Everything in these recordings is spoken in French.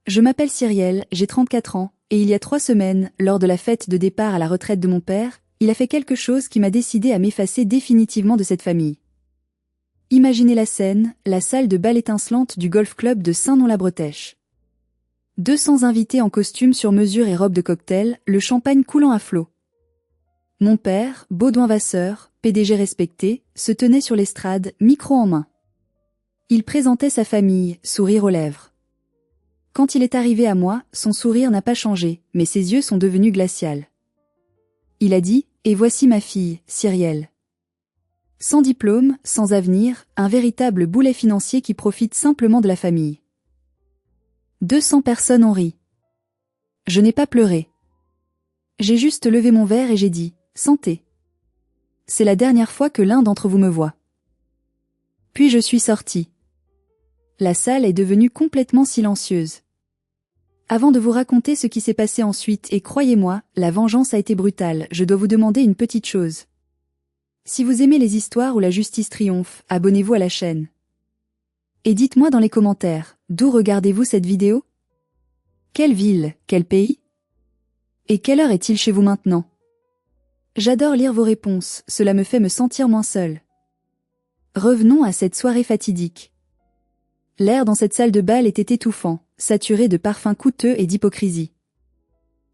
Je m'appelle Cyrielle, j'ai 34 ans, et il y a 3 semaines, lors de la fête de départ à la retraite de mon père, il a fait quelque chose qui m'a décidé à m'effacer définitivement de cette famille. Imaginez la scène, la salle de bal étincelante du golf club de Saint-Nom-la-Bretèche. 200 invités en costume sur mesure et robe de cocktail, le champagne coulant à flot. Mon père, Baudouin Vasseur, PDG respecté, se tenait sur l'estrade, micro en main. Il présentait sa famille, sourire aux lèvres. Quand il est arrivé à moi, son sourire n'a pas changé, mais ses yeux sont devenus glacials. Il a dit, et voici ma fille, Cyrielle. Sans diplôme, sans avenir, un véritable boulet financier qui profite simplement de la famille. 200 personnes ont ri. Je n'ai pas pleuré. J'ai juste levé mon verre et j'ai dit, santé. C'est la dernière fois que l'un d'entre vous me voit. Puis je suis sortie. La salle est devenue complètement silencieuse. Avant de vous raconter ce qui s'est passé ensuite, et croyez-moi, la vengeance a été brutale, je dois vous demander une petite chose. Si vous aimez les histoires où la justice triomphe, abonnez-vous à la chaîne. Et dites-moi dans les commentaires, d'où regardez-vous cette vidéo? Quelle ville, quel pays? Et quelle heure est-il chez vous maintenant? J'adore lire vos réponses, cela me fait me sentir moins seule. Revenons à cette soirée fatidique. L'air dans cette salle de bal était étouffant, saturé de parfums coûteux et d'hypocrisie.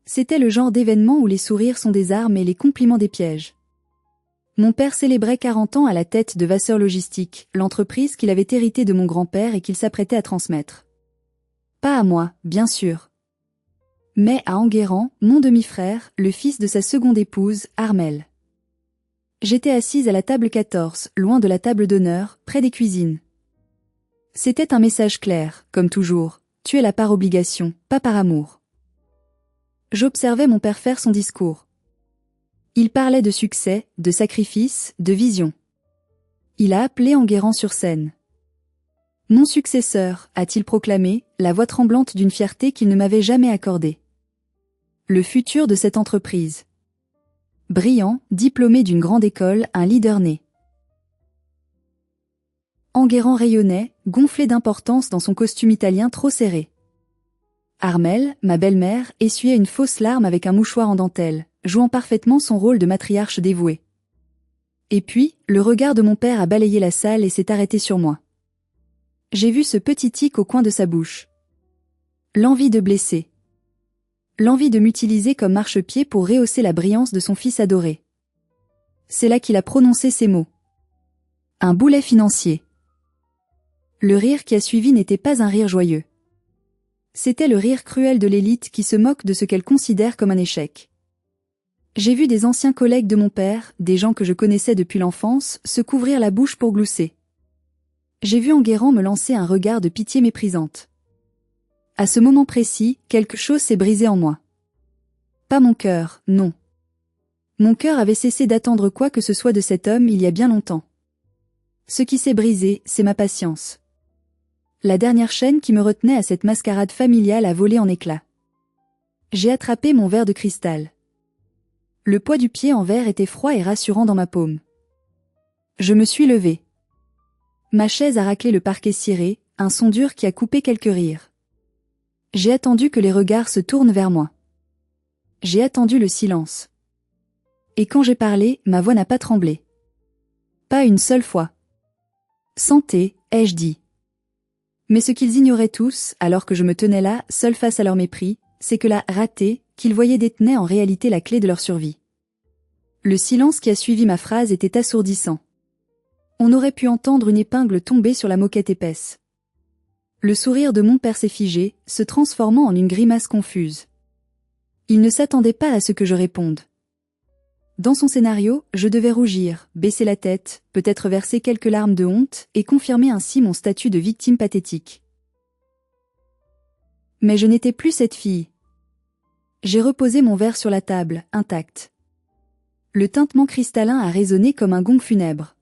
C'était le genre d'événement où les sourires sont des armes et les compliments des pièges. Mon père célébrait 40 ans à la tête de Vasseur Logistique, l'entreprise qu'il avait héritée de mon grand-père et qu'il s'apprêtait à transmettre. Pas à moi, bien sûr. Mais à Enguerrand, mon demi-frère, le fils de sa seconde épouse, Armelle. J'étais assise à la table 14, loin de la table d'honneur, près des cuisines. C'était un message clair, comme toujours, tu es là par obligation, pas par amour. J'observais mon père faire son discours. Il parlait de succès, de sacrifice, de vision. Il a appelé Enguerrand sur scène. Mon successeur, a-t-il proclamé, la voix tremblante d'une fierté qu'il ne m'avait jamais accordée. Le futur de cette entreprise. Brillant, diplômé d'une grande école, un leader né. Enguerrand rayonnait, gonflé d'importance dans son costume italien trop serré. Armelle, ma belle-mère, essuyait une fausse larme avec un mouchoir en dentelle, jouant parfaitement son rôle de matriarche dévouée. Et puis, le regard de mon père a balayé la salle et s'est arrêté sur moi. J'ai vu ce petit tic au coin de sa bouche. L'envie de blesser. L'envie de m'utiliser comme marchepied pour rehausser la brillance de son fils adoré. C'est là qu'il a prononcé ces mots. Un boulet financier. Le rire qui a suivi n'était pas un rire joyeux. C'était le rire cruel de l'élite qui se moque de ce qu'elle considère comme un échec. J'ai vu des anciens collègues de mon père, des gens que je connaissais depuis l'enfance, se couvrir la bouche pour glousser. J'ai vu Enguerrand me lancer un regard de pitié méprisante. À ce moment précis, quelque chose s'est brisé en moi. Pas mon cœur, non. Mon cœur avait cessé d'attendre quoi que ce soit de cet homme il y a bien longtemps. Ce qui s'est brisé, c'est ma patience. La dernière chaîne qui me retenait à cette mascarade familiale a volé en éclats. J'ai attrapé mon verre de cristal. Le poids du pied en verre était froid et rassurant dans ma paume. Je me suis levée. Ma chaise a raclé le parquet ciré, un son dur qui a coupé quelques rires. J'ai attendu que les regards se tournent vers moi. J'ai attendu le silence. Et quand j'ai parlé, ma voix n'a pas tremblé. Pas une seule fois. Santé, ai-je dit. Mais ce qu'ils ignoraient tous, alors que je me tenais là, seul face à leur mépris, c'est que la ratée, qu'ils voyaient détenait en réalité la clé de leur survie. Le silence qui a suivi ma phrase était assourdissant. On aurait pu entendre une épingle tomber sur la moquette épaisse. Le sourire de mon père s'est figé, se transformant en une grimace confuse. Il ne s'attendait pas à ce que je réponde. Dans son scénario, je devais rougir, baisser la tête, peut-être verser quelques larmes de honte, et confirmer ainsi mon statut de victime pathétique. Mais je n'étais plus cette fille. J'ai reposé mon verre sur la table, intact. Le tintement cristallin a résonné comme un gong funèbre.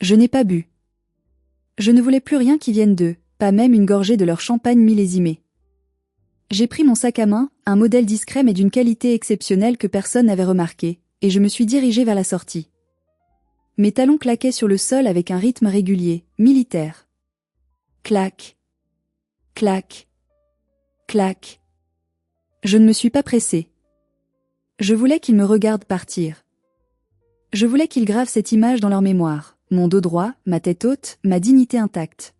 Je n'ai pas bu. Je ne voulais plus rien qui vienne d'eux, pas même une gorgée de leur champagne millésimé. J'ai pris mon sac à main, un modèle discret mais d'une qualité exceptionnelle que personne n'avait remarqué, et je me suis dirigée vers la sortie. Mes talons claquaient sur le sol avec un rythme régulier, militaire. Clac. Clac. Clac. Je ne me suis pas pressée. Je voulais qu'ils me regardent partir. Je voulais qu'ils gravent cette image dans leur mémoire, mon dos droit, ma tête haute, ma dignité intacte.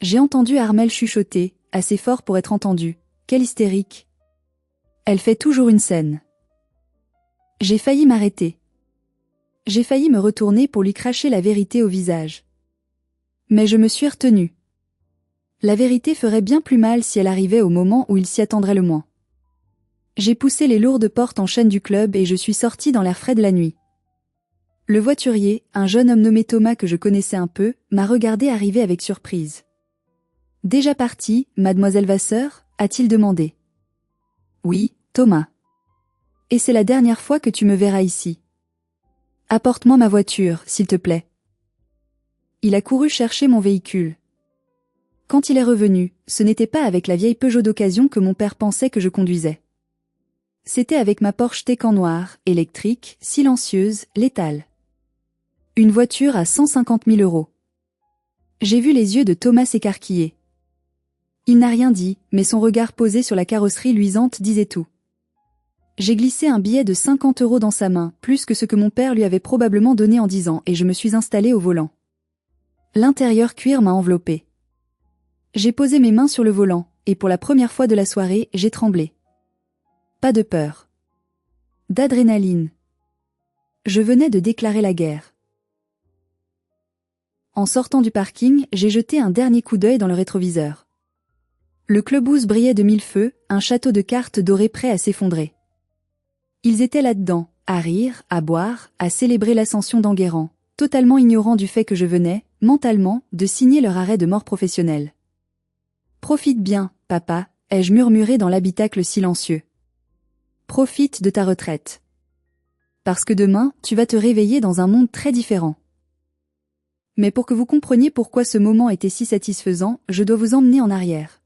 J'ai entendu Armelle chuchoter, assez fort pour être entendue. Quelle hystérique. Elle fait toujours une scène. J'ai failli m'arrêter. J'ai failli me retourner pour lui cracher la vérité au visage. Mais je me suis retenue. La vérité ferait bien plus mal si elle arrivait au moment où il s'y attendrait le moins. J'ai poussé les lourdes portes en chêne du club et je suis sortie dans l'air frais de la nuit. Le voiturier, un jeune homme nommé Thomas que je connaissais un peu, m'a regardé arriver avec surprise. « Déjà parti, mademoiselle Vasseur ?» a-t-il demandé. « Oui, Thomas. Et c'est la dernière fois que tu me verras ici. Apporte-moi ma voiture, s'il te plaît. » Il a couru chercher mon véhicule. Quand il est revenu, ce n'était pas avec la vieille Peugeot d'occasion que mon père pensait que je conduisais. C'était avec ma Porsche Taycan noire, électrique, silencieuse, létale. Une voiture à 150 000 €. J'ai vu les yeux de Thomas s'écarquiller. Il n'a rien dit, mais son regard posé sur la carrosserie luisante disait tout. J'ai glissé un billet de 50 € dans sa main, plus que ce que mon père lui avait probablement donné en 10 ans, et je me suis installée au volant. L'intérieur cuir m'a enveloppée. J'ai posé mes mains sur le volant, et pour la première fois de la soirée, j'ai tremblé. Pas de peur. D'adrénaline. Je venais de déclarer la guerre. En sortant du parking, j'ai jeté un dernier coup d'œil dans le rétroviseur. Le clubhouse brillait de mille feux, un château de cartes dorées prêt à s'effondrer. Ils étaient là-dedans, à rire, à boire, à célébrer l'ascension d'Enguerrand, totalement ignorants du fait que je venais, mentalement, de signer leur arrêt de mort professionnel. « Profite bien, papa », ai-je murmuré dans l'habitacle silencieux. « Profite de ta retraite. Parce que demain, tu vas te réveiller dans un monde très différent. » Mais pour que vous compreniez pourquoi ce moment était si satisfaisant, je dois vous emmener en arrière.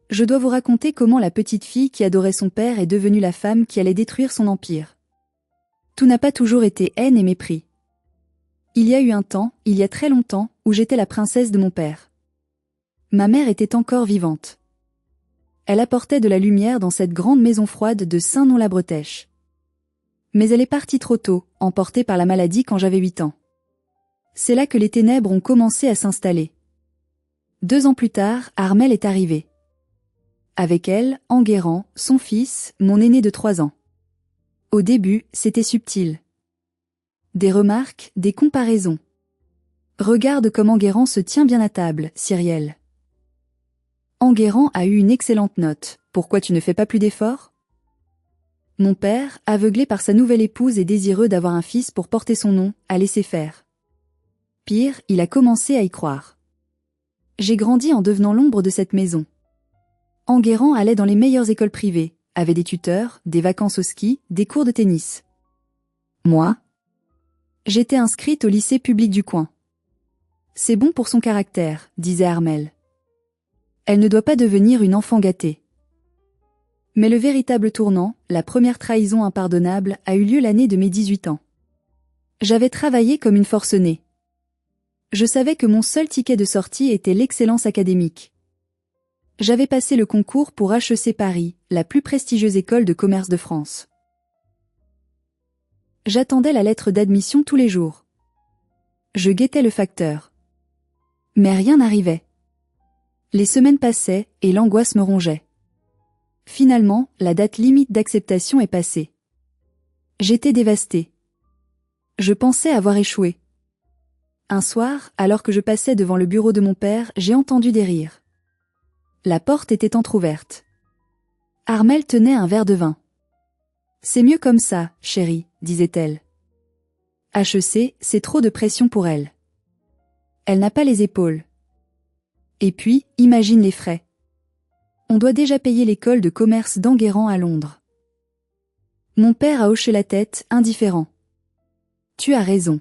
Je dois vous raconter comment la petite fille qui adorait son père est devenue la femme qui allait détruire son empire. Tout n'a pas toujours été haine et mépris. Il y a eu un temps, il y a très longtemps, où j'étais la princesse de mon père. Ma mère était encore vivante. Elle apportait de la lumière dans cette grande maison froide de Saint-Nom-la-Bretèche. Mais elle est partie trop tôt, emportée par la maladie quand j'avais 8 ans. C'est là que les ténèbres ont commencé à s'installer. 2 ans plus tard, Armelle est arrivée. Avec elle, Enguerrand, son fils, mon aîné de 3 ans. Au début, c'était subtil. Des remarques, des comparaisons. Regarde comme Enguerrand se tient bien à table, Cyrielle. Enguerrand a eu une excellente note, pourquoi tu ne fais pas plus d'efforts? Mon père, aveuglé par sa nouvelle épouse et désireux d'avoir un fils pour porter son nom, a laissé faire. Pire, il a commencé à y croire. J'ai grandi en devenant l'ombre de cette maison. Enguerrand allait dans les meilleures écoles privées, avait des tuteurs, des vacances au ski, des cours de tennis. Moi? J'étais inscrite au lycée public du coin. C'est bon pour son caractère, disait Armelle. Elle ne doit pas devenir une enfant gâtée. Mais le véritable tournant, la première trahison impardonnable, a eu lieu l'année de mes 18 ans. J'avais travaillé comme une forcenée. Je savais que mon seul ticket de sortie était l'excellence académique. J'avais passé le concours pour HEC Paris, la plus prestigieuse école de commerce de France. J'attendais la lettre d'admission tous les jours. Je guettais le facteur. Mais rien n'arrivait. Les semaines passaient, et l'angoisse me rongeait. Finalement, la date limite d'acceptation est passée. J'étais dévastée. Je pensais avoir échoué. Un soir, alors que je passais devant le bureau de mon père, j'ai entendu des rires. La porte était entr'ouverte. Armelle tenait un verre de vin. « C'est mieux comme ça, chérie », disait-elle. HEC, c'est trop de pression pour elle. Elle n'a pas les épaules. Et puis, imagine les frais. On doit déjà payer l'école de commerce d'Enguerrand à Londres. Mon père a hoché la tête, indifférent. Tu as raison.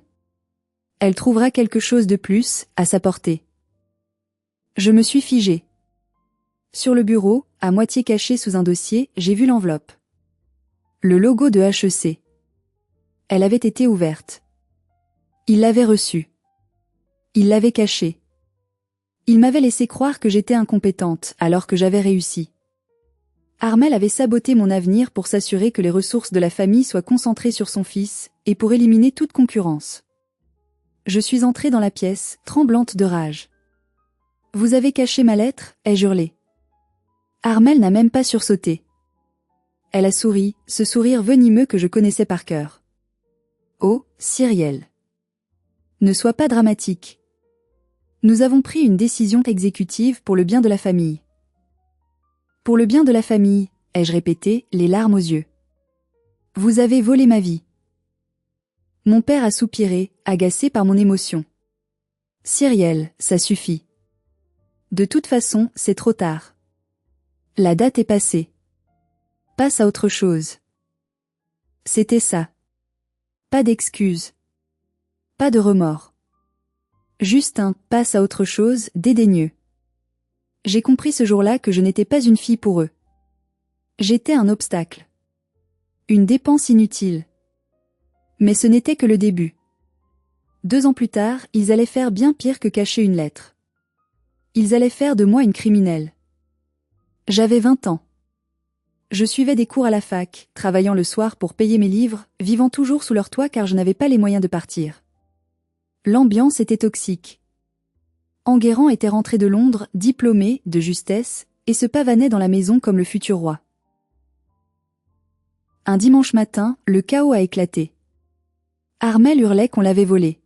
Elle trouvera quelque chose de plus, à sa portée. Je me suis figée. Sur le bureau, à moitié caché sous un dossier, j'ai vu l'enveloppe. Le logo de HEC. Elle avait été ouverte. Il l'avait reçue. Il l'avait cachée. Il m'avait laissé croire que j'étais incompétente, alors que j'avais réussi. Armel avait saboté mon avenir pour s'assurer que les ressources de la famille soient concentrées sur son fils, et pour éliminer toute concurrence. Je suis entrée dans la pièce, tremblante de rage. « Vous avez caché ma lettre » ai-je hurlé. Armel n'a même pas sursauté. Elle a souri, ce sourire venimeux que je connaissais par cœur. « Oh, Cyrielle. Ne sois pas dramatique. Nous avons pris une décision exécutive pour le bien de la famille. » Pour le bien de la famille, ai-je répété, les larmes aux yeux. Vous avez volé ma vie. Mon père a soupiré, agacé par mon émotion. Cyrielle, ça suffit. De toute façon, c'est trop tard. La date est passée. Passe à autre chose. C'était ça. Pas d'excuses. Pas de remords. Juste un « passe à autre chose » dédaigneux. J'ai compris ce jour-là que je n'étais pas une fille pour eux. J'étais un obstacle. Une dépense inutile. Mais ce n'était que le début. 2 ans plus tard, ils allaient faire bien pire que cacher une lettre. Ils allaient faire de moi une criminelle. J'avais 20 ans. Je suivais des cours à la fac, travaillant le soir pour payer mes livres, vivant toujours sous leur toit car je n'avais pas les moyens de partir. L'ambiance était toxique. Enguerrand était rentré de Londres, diplômé, de justesse, et se pavanait dans la maison comme le futur roi. Un dimanche matin, le chaos a éclaté. Armel hurlait qu'on l'avait volé.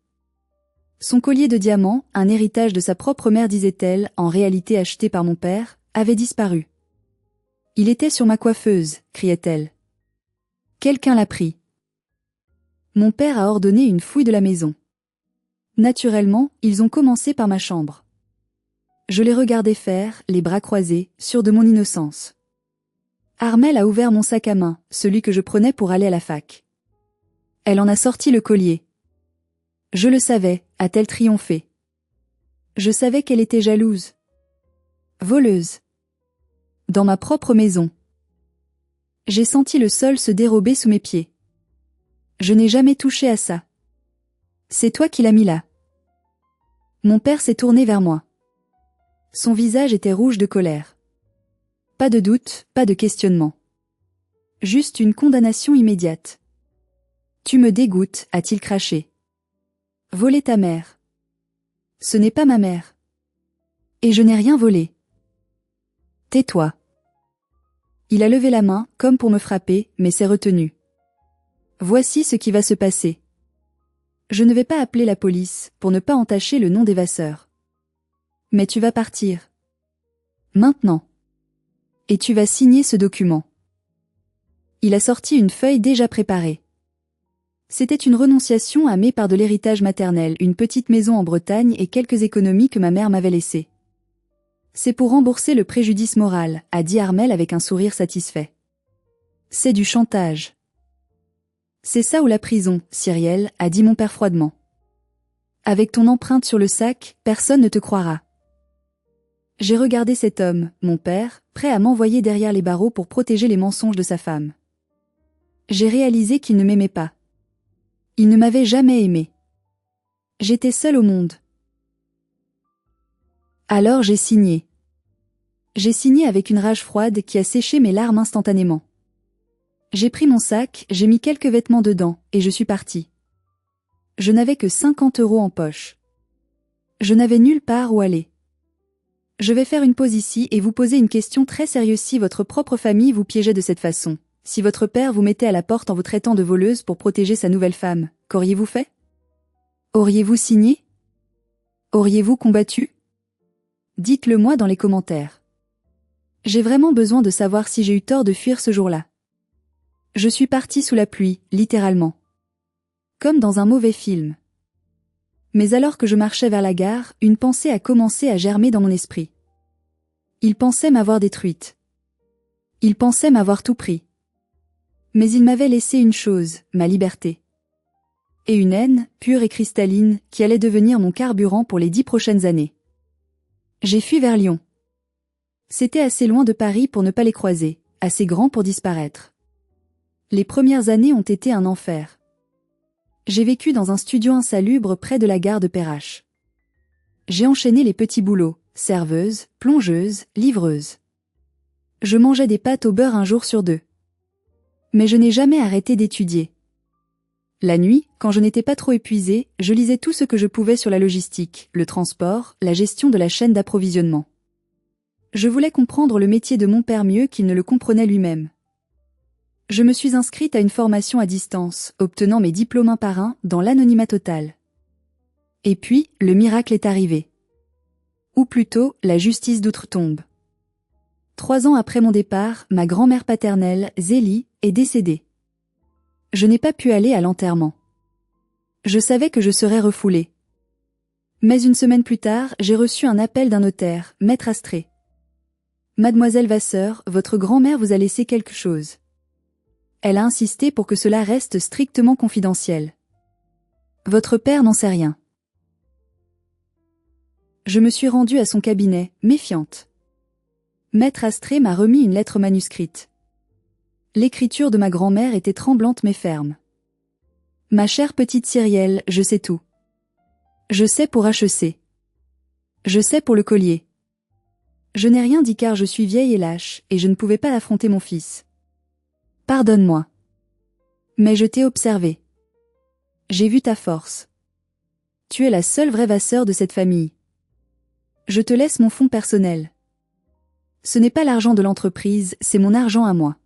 Son collier de diamants, un héritage de sa propre mère disait-elle, en réalité acheté par mon père, avait disparu. Il était sur ma coiffeuse, criait-elle. Quelqu'un l'a pris. Mon père a ordonné une fouille de la maison. Naturellement, ils ont commencé par ma chambre. Je les regardais faire, les bras croisés, sûrs de mon innocence. Armel a ouvert mon sac à main, celui que je prenais pour aller à la fac. Elle en a sorti le collier. Je le savais, a-t-elle triomphé. Je savais qu'elle était jalouse. Voleuse. Dans ma propre maison. J'ai senti le sol se dérober sous mes pieds. Je n'ai jamais touché à ça. C'est toi qui l'as mis là. Mon père s'est tourné vers moi. Son visage était rouge de colère. Pas de doute, pas de questionnement. Juste une condamnation immédiate. Tu me dégoûtes, a-t-il craché. Voler ta mère. Ce n'est pas ma mère. Et je n'ai rien volé. Tais-toi. Il a levé la main, comme pour me frapper, mais s'est retenu. Voici ce qui va se passer. Je ne vais pas appeler la police, pour ne pas entacher le nom d'évasseur. Mais tu vas partir. Maintenant. Et tu vas signer ce document. Il a sorti une feuille déjà préparée. C'était une renonciation à mes parts de l'héritage maternel, une petite maison en Bretagne et quelques économies que ma mère m'avait laissées. C'est pour rembourser le préjudice moral, a dit Armel avec un sourire satisfait. C'est du chantage. C'est ça ou la prison, Cyrielle, a dit mon père froidement. Avec ton empreinte sur le sac, personne ne te croira. J'ai regardé cet homme, mon père, prêt à m'envoyer derrière les barreaux pour protéger les mensonges de sa femme. J'ai réalisé qu'il ne m'aimait pas. Il ne m'avait jamais aimé. J'étais seule au monde. Alors j'ai signé. J'ai signé avec une rage froide qui a séché mes larmes instantanément. J'ai pris mon sac, j'ai mis quelques vêtements dedans, et je suis partie. Je n'avais que 50 € en poche. Je n'avais nulle part où aller. Je vais faire une pause ici et vous poser une question très sérieuse. Si votre propre famille vous piégeait de cette façon, si votre père vous mettait à la porte en vous traitant de voleuse pour protéger sa nouvelle femme, qu'auriez-vous fait? Auriez-vous signé? Auriez-vous combattu? Dites-le moi dans les commentaires. J'ai vraiment besoin de savoir si j'ai eu tort de fuir ce jour-là. Je suis partie sous la pluie, littéralement. Comme dans un mauvais film. Mais alors que je marchais vers la gare, une pensée a commencé à germer dans mon esprit. Il pensait m'avoir détruite. Il pensait m'avoir tout pris. Mais il m'avait laissé une chose, ma liberté. Et une haine, pure et cristalline, qui allait devenir mon carburant pour les 10 prochaines années. J'ai fui vers Lyon. C'était assez loin de Paris pour ne pas les croiser, assez grand pour disparaître. Les premières années ont été un enfer. J'ai vécu dans un studio insalubre près de la gare de Perrache. J'ai enchaîné les petits boulots, serveuse, plongeuse, livreuse. Je mangeais des pâtes au beurre un jour sur deux. Mais je n'ai jamais arrêté d'étudier. La nuit, quand je n'étais pas trop épuisée, je lisais tout ce que je pouvais sur la logistique, le transport, la gestion de la chaîne d'approvisionnement. Je voulais comprendre le métier de mon père mieux qu'il ne le comprenait lui-même. Je me suis inscrite à une formation à distance, obtenant mes diplômes un par un, dans l'anonymat total. Et puis, le miracle est arrivé. Ou plutôt, la justice d'outre-tombe. 3 ans après mon départ, ma grand-mère paternelle, Zélie, est décédée. Je n'ai pas pu aller à l'enterrement. Je savais que je serais refoulée. Mais une semaine plus tard, j'ai reçu un appel d'un notaire, Maître Astrée. Mademoiselle Vasseur, votre grand-mère vous a laissé quelque chose. Elle a insisté pour que cela reste strictement confidentiel. Votre père n'en sait rien. Je me suis rendue à son cabinet, méfiante. Maître Astrée m'a remis une lettre manuscrite. L'écriture de ma grand-mère était tremblante mais ferme. Ma chère petite Cyrielle, je sais tout. Je sais pour HEC. Je sais pour le collier. Je n'ai rien dit car je suis vieille et lâche, et je ne pouvais pas affronter mon fils. Pardonne-moi. Mais je t'ai observé. J'ai vu ta force. Tu es la seule vraie Vasseur de cette famille. Je te laisse mon fonds personnel. Ce n'est pas l'argent de l'entreprise, c'est mon argent à moi.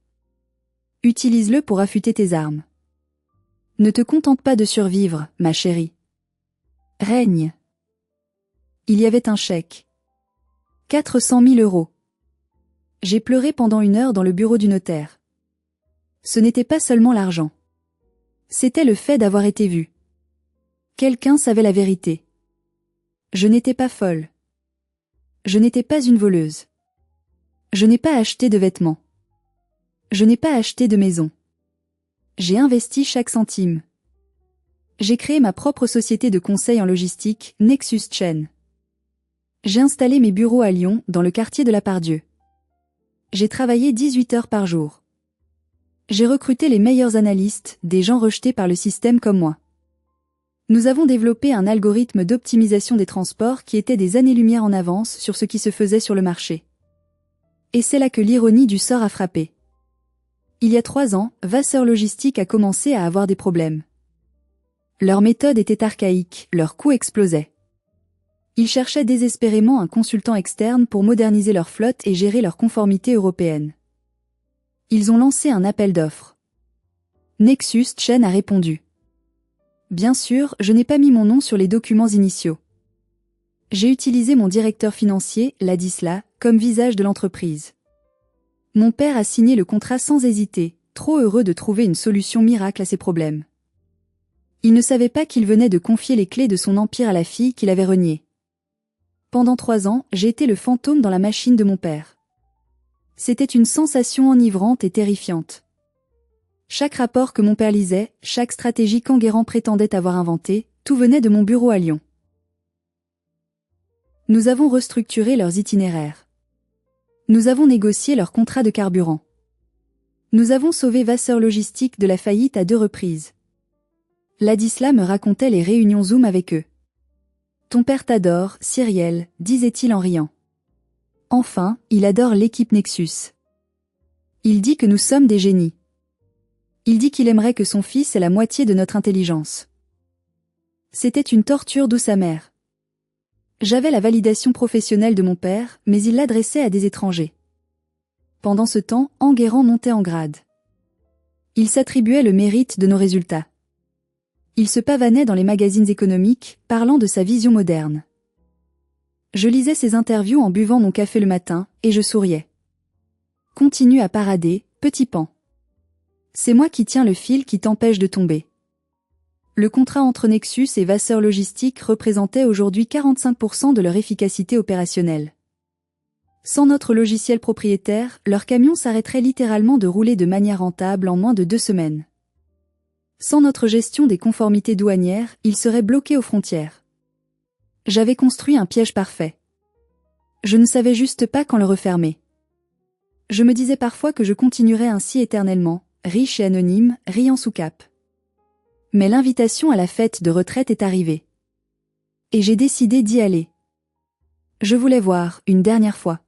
Utilise-le pour affûter tes armes. Ne te contente pas de survivre, ma chérie. Règne. Il y avait un chèque. 400 000 €. J'ai pleuré pendant 1 heure dans le bureau du notaire. Ce n'était pas seulement l'argent. C'était le fait d'avoir été vue. Quelqu'un savait la vérité. Je n'étais pas folle. Je n'étais pas une voleuse. Je n'ai pas acheté de vêtements. Je n'ai pas acheté de maison. J'ai investi chaque centime. J'ai créé ma propre société de conseil en logistique, Nexus Chain. J'ai installé mes bureaux à Lyon, dans le quartier de la Pardieu. J'ai travaillé 18 heures par jour. J'ai recruté les meilleurs analystes, des gens rejetés par le système comme moi. Nous avons développé un algorithme d'optimisation des transports qui était des années-lumière en avance sur ce qui se faisait sur le marché. Et c'est là que l'ironie du sort a frappé. Il y a 3 ans, Vasseur Logistique a commencé à avoir des problèmes. Leur méthode était archaïque, leurs coûts explosaient. Ils cherchaient désespérément un consultant externe pour moderniser leur flotte et gérer leur conformité européenne. Ils ont lancé un appel d'offres. Nexus Chain a répondu. Bien sûr, je n'ai pas mis mon nom sur les documents initiaux. J'ai utilisé mon directeur financier, Ladislas, comme visage de l'entreprise. Mon père a signé le contrat sans hésiter, trop heureux de trouver une solution miracle à ses problèmes. Il ne savait pas qu'il venait de confier les clés de son empire à la fille qu'il avait reniée. Pendant 3 ans, j'ai été le fantôme dans la machine de mon père. C'était une sensation enivrante et terrifiante. Chaque rapport que mon père lisait, chaque stratégie qu'Enguerrand prétendait avoir inventée, tout venait de mon bureau à Lyon. Nous avons restructuré leurs itinéraires. Nous avons négocié leur contrat de carburant. Nous avons sauvé Vasseur Logistique de la faillite à 2 reprises. Ladislas me racontait les réunions Zoom avec eux. Ton père t'adore, Cyrielle, disait-il en riant. Enfin, il adore l'équipe Nexus. Il dit que nous sommes des génies. Il dit qu'il aimerait que son fils ait la moitié de notre intelligence. C'était une torture douce amère. J'avais la validation professionnelle de mon père, mais il l'adressait à des étrangers. Pendant ce temps, Enguerrand montait en grade. Il s'attribuait le mérite de nos résultats. Il se pavanait dans les magazines économiques, parlant de sa vision moderne. Je lisais ses interviews en buvant mon café le matin, et je souriais. Continue à parader, petit pan. C'est moi qui tiens le fil qui t'empêche de tomber. Le contrat entre Nexus et Vasseur Logistique représentait aujourd'hui 45% de leur efficacité opérationnelle. Sans notre logiciel propriétaire, leurs camions s'arrêteraient littéralement de rouler de manière rentable en moins de 2 semaines. Sans notre gestion des conformités douanières, ils seraient bloqués aux frontières. J'avais construit un piège parfait. Je ne savais juste pas quand le refermer. Je me disais parfois que je continuerais ainsi éternellement, riche et anonyme, riant sous cape. Mais l'invitation à la fête de retraite est arrivée. Et j'ai décidé d'y aller. Je voulais voir, une dernière fois.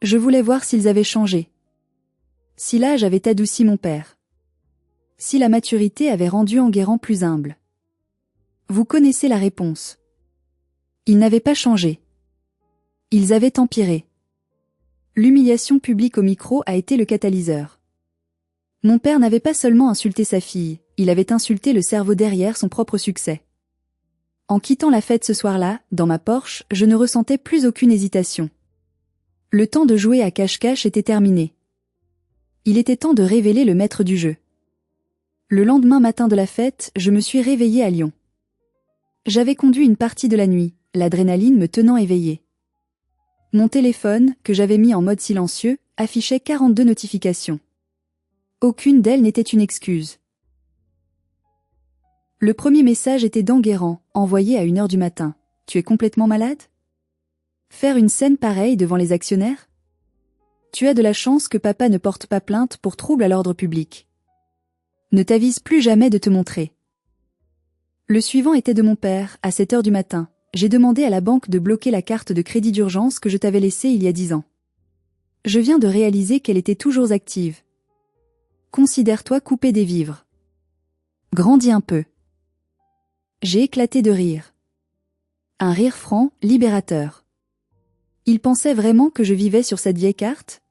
Je voulais voir s'ils avaient changé. Si l'âge avait adouci mon père. Si la maturité avait rendu Enguerrand plus humble. Vous connaissez la réponse. Ils n'avaient pas changé. Ils avaient empiré. L'humiliation publique au micro a été le catalyseur. Mon père n'avait pas seulement insulté sa fille, il avait insulté le cerveau derrière son propre succès. En quittant la fête ce soir-là, dans ma Porsche, je ne ressentais plus aucune hésitation. Le temps de jouer à cache-cache était terminé. Il était temps de révéler le maître du jeu. Le lendemain matin de la fête, je me suis réveillée à Lyon. J'avais conduit une partie de la nuit, l'adrénaline me tenant éveillée. Mon téléphone, que j'avais mis en mode silencieux, affichait 42 notifications. Aucune d'elles n'était une excuse. Le premier message était d'Enguerrand, envoyé à 1h du matin. « Tu es complètement malade ? Faire une scène pareille devant les actionnaires ? Tu as de la chance que papa ne porte pas plainte pour trouble à l'ordre public. Ne t'avise plus jamais de te montrer. » Le suivant était de mon père, à 7h du matin. J'ai demandé à la banque de bloquer la carte de crédit d'urgence que je t'avais laissée il y a 10 ans. Je viens de réaliser qu'elle était toujours active. Considère-toi coupé des vivres. Grandis un peu. J'ai éclaté de rire. Un rire franc, libérateur. Il pensait vraiment que je vivais sur cette vieille carte ?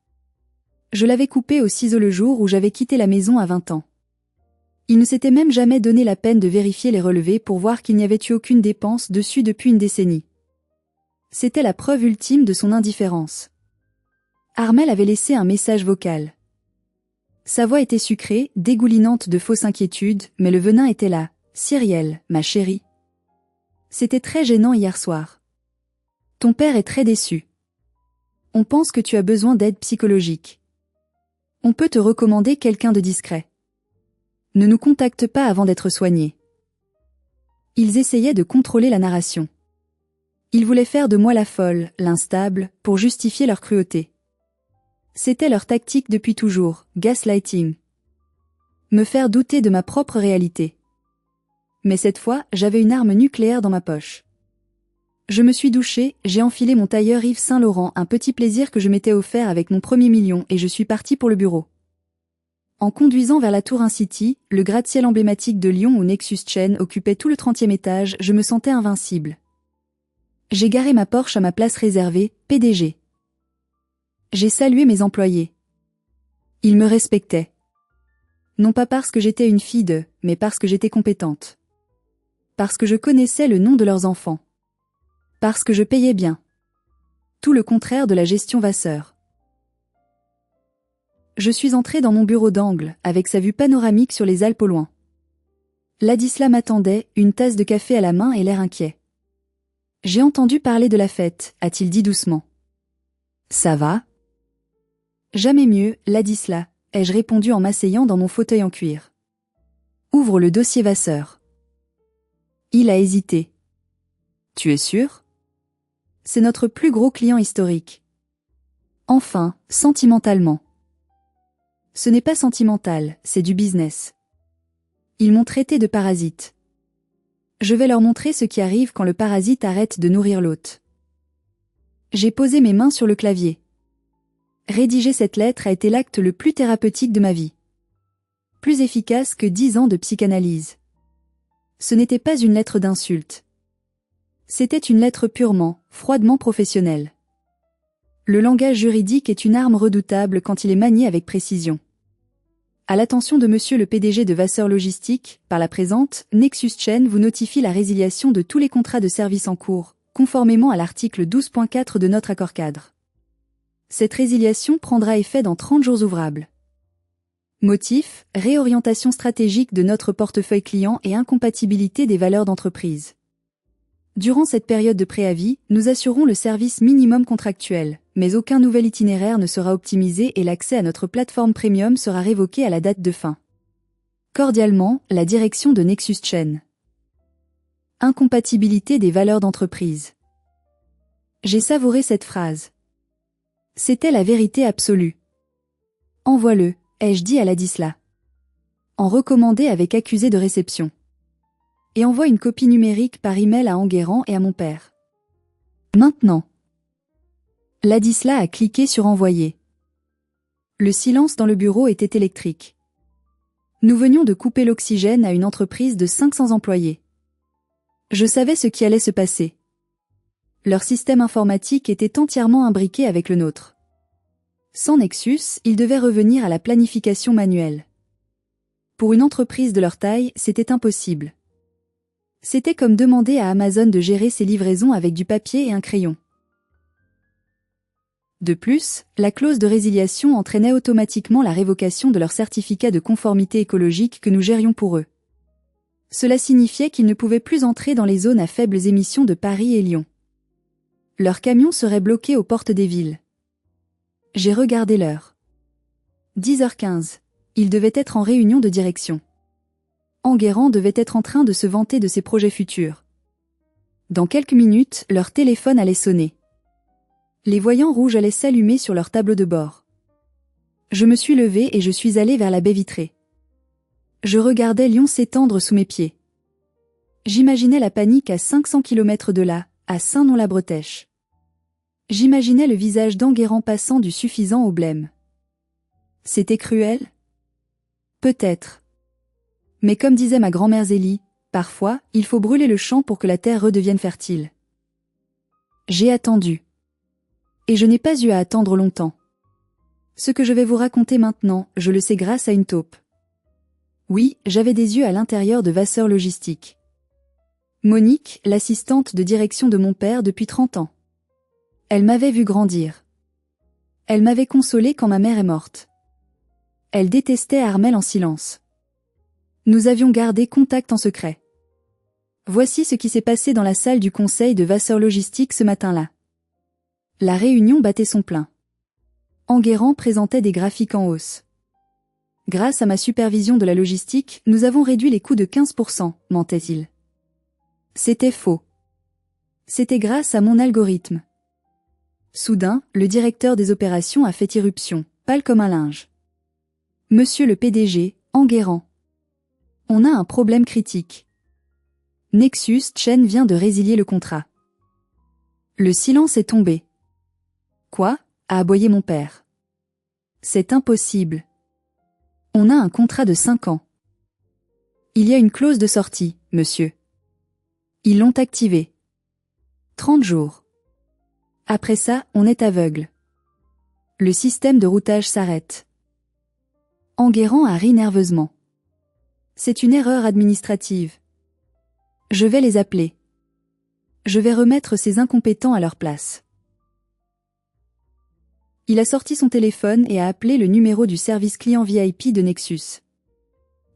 Je l'avais coupée au ciseau le jour où j'avais quitté la maison à 20 ans. Il ne s'était même jamais donné la peine de vérifier les relevés pour voir qu'il n'y avait eu aucune dépense dessus depuis une décennie. C'était la preuve ultime de son indifférence. Armel avait laissé un message vocal. Sa voix était sucrée, dégoulinante de fausses inquiétudes, mais le venin était là. « Cyrielle, ma chérie. C'était très gênant hier soir. Ton père est très déçu. On pense que tu as besoin d'aide psychologique. On peut te recommander quelqu'un de discret. Ne nous contacte pas avant d'être soigné. » Ils essayaient de contrôler la narration. Ils voulaient faire de moi la folle, l'instable, pour justifier leur cruauté. C'était leur tactique depuis toujours, gaslighting. Me faire douter de ma propre réalité. Mais cette fois, j'avais une arme nucléaire dans ma poche. Je me suis douchée, j'ai enfilé mon tailleur Yves Saint Laurent, un petit plaisir que je m'étais offert avec mon premier million, et je suis partie pour le bureau. En conduisant vers la tour Incity, le gratte-ciel emblématique de Lyon où Nexus Chain occupait tout le 30e étage, je me sentais invincible. J'ai garé ma Porsche à ma place réservée, PDG. J'ai salué mes employés. Ils me respectaient. Non pas parce que j'étais une fille d'eux, mais parce que j'étais compétente. Parce que je connaissais le nom de leurs enfants. Parce que je payais bien. Tout le contraire de la gestion Vasseur. Je suis entrée dans mon bureau d'angle, avec sa vue panoramique sur les Alpes au loin. Ladislas m'attendait, une tasse de café à la main et l'air inquiet. « J'ai entendu parler de la fête », a-t-il dit doucement. « Ça va ? » « Jamais mieux, Ladislas », ai-je répondu en m'asseyant dans mon fauteuil en cuir. « Ouvre le dossier Vasseur. » Il a hésité. « Tu es sûr ? C'est notre plus gros client historique. » Enfin, sentimentalement. Ce n'est pas sentimental, c'est du business. Ils m'ont traité de parasite. Je vais leur montrer ce qui arrive quand le parasite arrête de nourrir l'hôte. J'ai posé mes mains sur le clavier. Rédiger cette lettre a été l'acte le plus thérapeutique de ma vie. Plus efficace que 10 ans de psychanalyse. Ce n'était pas une lettre d'insulte. C'était une lettre purement, froidement professionnelle. Le langage juridique est une arme redoutable quand il est manié avec précision. À l'attention de monsieur le PDG de Vasseur Logistique, par la présente, Nexus Chain vous notifie la résiliation de tous les contrats de service en cours, conformément à l'article 12.4 de notre accord-cadre. Cette résiliation prendra effet dans 30 jours ouvrables. Motif, réorientation stratégique de notre portefeuille client et incompatibilité des valeurs d'entreprise. Durant cette période de préavis, nous assurons le service minimum contractuel, mais aucun nouvel itinéraire ne sera optimisé et l'accès à notre plateforme premium sera révoqué à la date de fin. Cordialement, la direction de Nexus Chain. Incompatibilité des valeurs d'entreprise. J'ai savouré cette phrase. C'était la vérité absolue. Envoie-le, ai-je dit à Ladislas. En recommandé avec accusé de réception. Et envoie une copie numérique par email à Enguerrand et à mon père. Maintenant. Ladislas a cliqué sur envoyer. Le silence dans le bureau était électrique. Nous venions de couper l'oxygène à une entreprise de 500 employés. Je savais ce qui allait se passer. Leur système informatique était entièrement imbriqué avec le nôtre. Sans Nexus, ils devaient revenir à la planification manuelle. Pour une entreprise de leur taille, c'était impossible. C'était comme demander à Amazon de gérer ses livraisons avec du papier et un crayon. De plus, la clause de résiliation entraînait automatiquement la révocation de leur certificat de conformité écologique que nous gérions pour eux. Cela signifiait qu'ils ne pouvaient plus entrer dans les zones à faibles émissions de Paris et Lyon. Leurs camions seraient bloqués aux portes des villes. J'ai regardé l'heure. 10h15. Ils devaient être en réunion de direction. Enguerrand devait être en train de se vanter de ses projets futurs. Dans quelques minutes, leur téléphone allait sonner. Les voyants rouges allaient s'allumer sur leur tableau de bord. Je me suis levée et je suis allée vers la baie vitrée. Je regardais Lyon s'étendre sous mes pieds. J'imaginais la panique à 500 km de là, à Saint-Nom-la-Bretèche. J'imaginais le visage d'Enguerrand passant du suffisant au blême. C'était cruel? Peut-être. Mais comme disait ma grand-mère Zélie, parfois, il faut brûler le champ pour que la terre redevienne fertile. J'ai attendu. Et je n'ai pas eu à attendre longtemps. Ce que je vais vous raconter maintenant, je le sais grâce à une taupe. Oui, j'avais des yeux à l'intérieur de Vasseur Logistique. Monique, l'assistante de direction de mon père depuis 30 ans. Elle m'avait vu grandir. Elle m'avait consolée quand ma mère est morte. Elle détestait Armel en silence. Nous avions gardé contact en secret. Voici ce qui s'est passé dans la salle du conseil de Vasseur Logistique ce matin-là. La réunion battait son plein. Enguerrand présentait des graphiques en hausse. Grâce à ma supervision de la logistique, nous avons réduit les coûts de 15%, mentait-il. C'était faux. C'était grâce à mon algorithme. Soudain, le directeur des opérations a fait irruption, pâle comme un linge. Monsieur le PDG, Enguerrand. On a un problème critique. Nexus Chen vient de résilier le contrat. Le silence est tombé. Quoi? A aboyé mon père. C'est impossible. On a un contrat de 5 ans. Il y a une clause de sortie, monsieur. Ils l'ont activée. 30 jours. Après ça, on est aveugle. Le système de routage s'arrête. Enguerrand a ri nerveusement. C'est une erreur administrative. Je vais les appeler. Je vais remettre ces incompétents à leur place. Il a sorti son téléphone et a appelé le numéro du service client VIP de Nexus.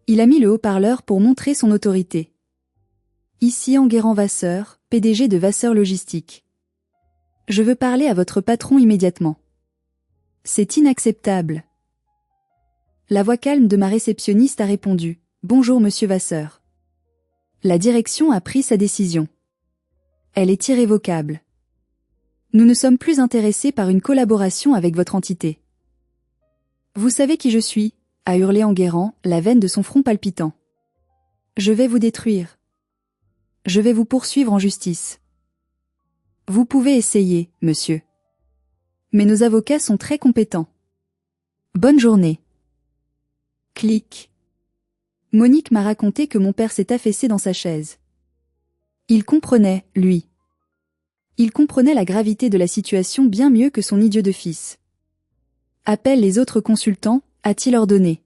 Il a mis le haut-parleur pour montrer son autorité. Ici Enguerrand Vasseur, PDG de Vasseur Logistique. Je veux parler à votre patron immédiatement. C'est inacceptable. La voix calme de ma réceptionniste a répondu. Bonjour monsieur Vasseur. La direction a pris sa décision. Elle est irrévocable. Nous ne sommes plus intéressés par une collaboration avec votre entité. Vous savez qui je suis, a hurlé Enguerrand, la veine de son front palpitant. Je vais vous détruire. Je vais vous poursuivre en justice. Vous pouvez essayer, monsieur. Mais nos avocats sont très compétents. Bonne journée. Clic. Monique m'a raconté que mon père s'est affaissé dans sa chaise. Il comprenait, lui. Il comprenait la gravité de la situation bien mieux que son idiot de fils. Appelle les autres consultants, a-t-il ordonné.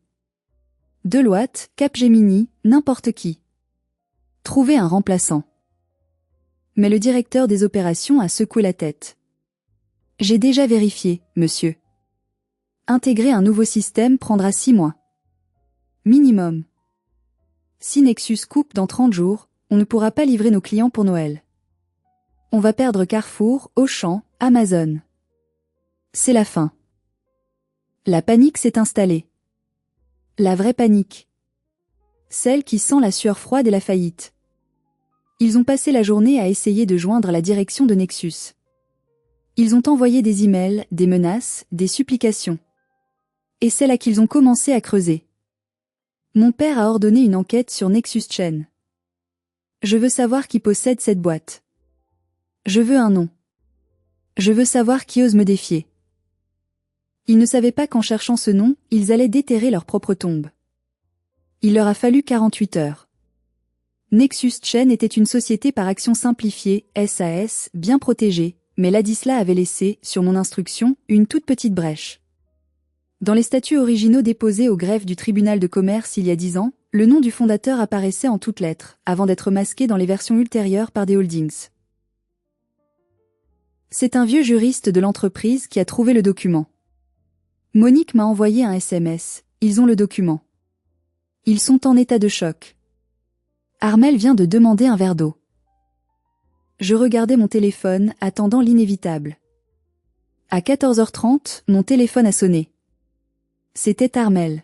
Deloitte, Capgemini, n'importe qui. Trouvez un remplaçant. Mais le directeur des opérations a secoué la tête. J'ai déjà vérifié, monsieur. Intégrer un nouveau système prendra 6 mois. Minimum. Si Nexus coupe dans 30 jours, on ne pourra pas livrer nos clients pour Noël. On va perdre Carrefour, Auchan, Amazon. C'est la fin. La panique s'est installée. La vraie panique. Celle qui sent la sueur froide et la faillite. Ils ont passé la journée à essayer de joindre la direction de Nexus. Ils ont envoyé des emails, des menaces, des supplications. Et c'est là qu'ils ont commencé à creuser. Mon père a ordonné une enquête sur Nexus Chen. Je veux savoir qui possède cette boîte. Je veux un nom. Je veux savoir qui ose me défier. Ils ne savaient pas qu'en cherchant ce nom, ils allaient déterrer leur propre tombe. Il leur a fallu 48 heures. Nexus Chain était une société par action simplifiée, SAS, bien protégée, mais Ladislas avait laissé, sur mon instruction, une toute petite brèche. Dans les statuts originaux déposés au greffe du tribunal de commerce il y a 10 ans, le nom du fondateur apparaissait en toutes lettres, avant d'être masqué dans les versions ultérieures par des holdings. C'est un vieux juriste de l'entreprise qui a trouvé le document. Monique m'a envoyé un SMS, ils ont le document. Ils sont en état de choc. Armel vient de demander un verre d'eau. Je regardais mon téléphone, attendant l'inévitable. À 14h30, mon téléphone a sonné. C'était Armel.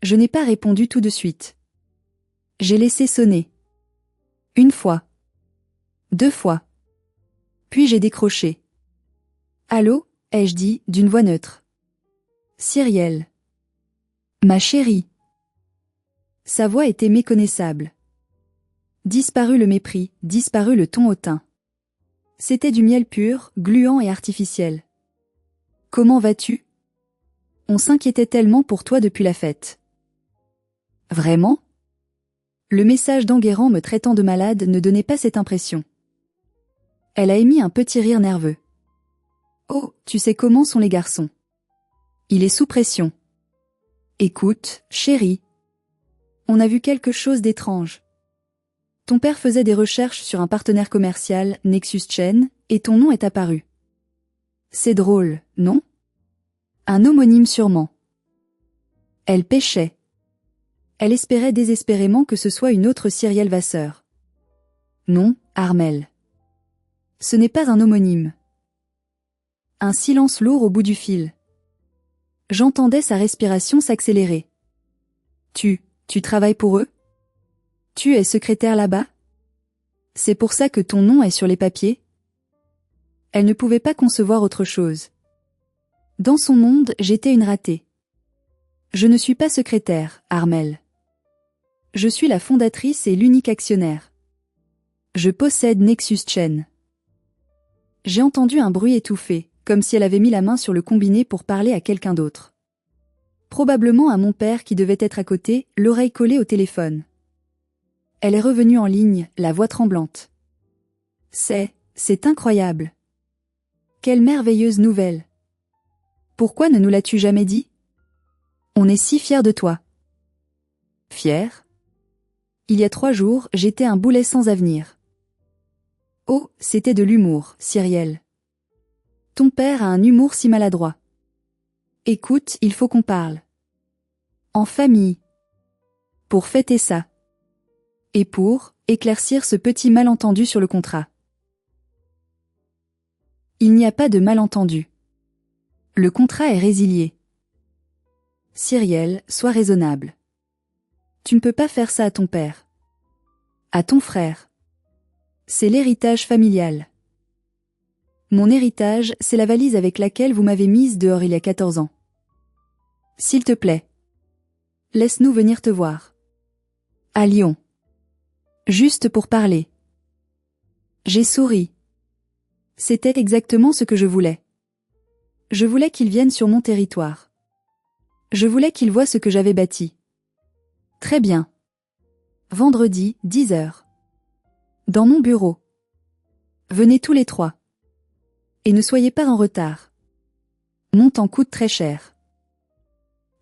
Je n'ai pas répondu tout de suite. J'ai laissé sonner. Une fois. 2 fois. Puis j'ai décroché. Allô, ai-je dit, d'une voix neutre. Cyrielle. Ma chérie. Sa voix était méconnaissable. Disparut le mépris, disparut le ton hautain. C'était du miel pur, gluant et artificiel. Comment vas-tu? On s'inquiétait tellement pour toi depuis la fête. Vraiment? Le message d'Enguerrand me traitant de malade ne donnait pas cette impression. Elle a émis un petit rire nerveux. Oh, tu sais comment sont les garçons. Il est sous pression. Écoute, chérie. On a vu quelque chose d'étrange. Ton père faisait des recherches sur un partenaire commercial, Nexus Chain, et ton nom est apparu. C'est drôle, non? Un homonyme sûrement. Elle pêchait. Elle espérait désespérément que ce soit une autre Cyrielle Vasseur. Non, Armel. Ce n'est pas un homonyme. Un silence lourd au bout du fil. J'entendais sa respiration s'accélérer. Tu travailles pour eux? Tu es secrétaire là-bas? C'est pour ça que ton nom est sur les papiers? Elle ne pouvait pas concevoir autre chose. Dans son monde, j'étais une ratée. Je ne suis pas secrétaire, Armel. Je suis la fondatrice et l'unique actionnaire. Je possède Nexus Chain. J'ai entendu un bruit étouffé, comme si elle avait mis la main sur le combiné pour parler à quelqu'un d'autre. Probablement à mon père qui devait être à côté, l'oreille collée au téléphone. Elle est revenue en ligne, la voix tremblante. C'est incroyable. Quelle merveilleuse nouvelle. Pourquoi ne nous l'as-tu jamais dit? On est si fiers de toi. Fiers? Il y a 3 jours, j'étais un boulet sans avenir. Oh, c'était de l'humour, Cyrielle. Ton père a un humour si maladroit. Écoute, il faut qu'on parle. En famille. Pour fêter ça. Et pour éclaircir ce petit malentendu sur le contrat. Il n'y a pas de malentendu. Le contrat est résilié. Cyrielle, sois raisonnable. Tu ne peux pas faire ça à ton père. À ton frère. C'est l'héritage familial. Mon héritage, c'est la valise avec laquelle vous m'avez mise dehors il y a 14 ans. S'il te plaît. Laisse-nous venir te voir. À Lyon. Juste pour parler. J'ai souri. C'était exactement ce que je voulais. Je voulais qu'il vienne sur mon territoire. Je voulais qu'il voie ce que j'avais bâti. Très bien. Vendredi, 10h. Dans mon bureau. Venez tous les 3. Et ne soyez pas en retard. Mon temps coûte très cher.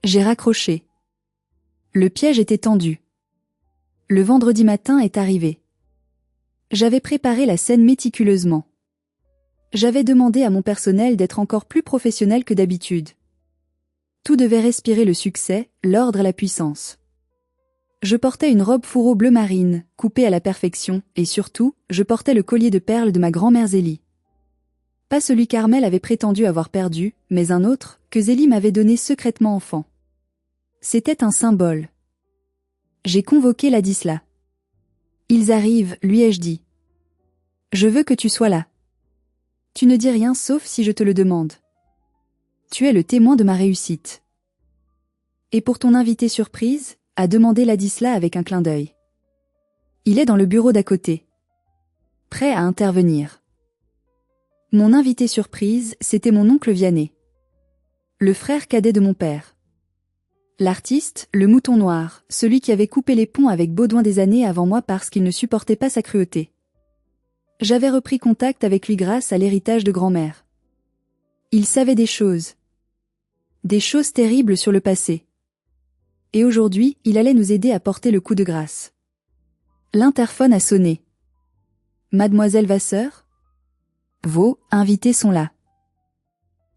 J'ai raccroché. Le piège était tendu. Le vendredi matin est arrivé. J'avais préparé la scène méticuleusement. J'avais demandé à mon personnel d'être encore plus professionnel que d'habitude. Tout devait respirer le succès, l'ordre et la puissance. Je portais une robe fourreau bleu marine, coupée à la perfection, et surtout, je portais le collier de perles de ma grand-mère Zélie. Pas celui qu'Armel avait prétendu avoir perdu, mais un autre, que Zélie m'avait donné secrètement enfant. C'était un symbole. J'ai convoqué Ladislas. Ils arrivent, lui ai-je dit. Je veux que tu sois là. Tu ne dis rien sauf si je te le demande. Tu es le témoin de ma réussite. Et pour ton invité surprise, a demandé Ladislas avec un clin d'œil. Il est dans le bureau d'à côté. Prêt à intervenir. Mon invité surprise, c'était mon oncle Vianney. Le frère cadet de mon père. L'artiste, le mouton noir, celui qui avait coupé les ponts avec Baudouin des années avant moi parce qu'il ne supportait pas sa cruauté. J'avais repris contact avec lui grâce à l'héritage de grand-mère. Il savait des choses. Des choses terribles sur le passé. Et aujourd'hui, il allait nous aider à porter le coup de grâce. L'interphone a sonné. Mademoiselle Vasseur ? Vos invités sont là.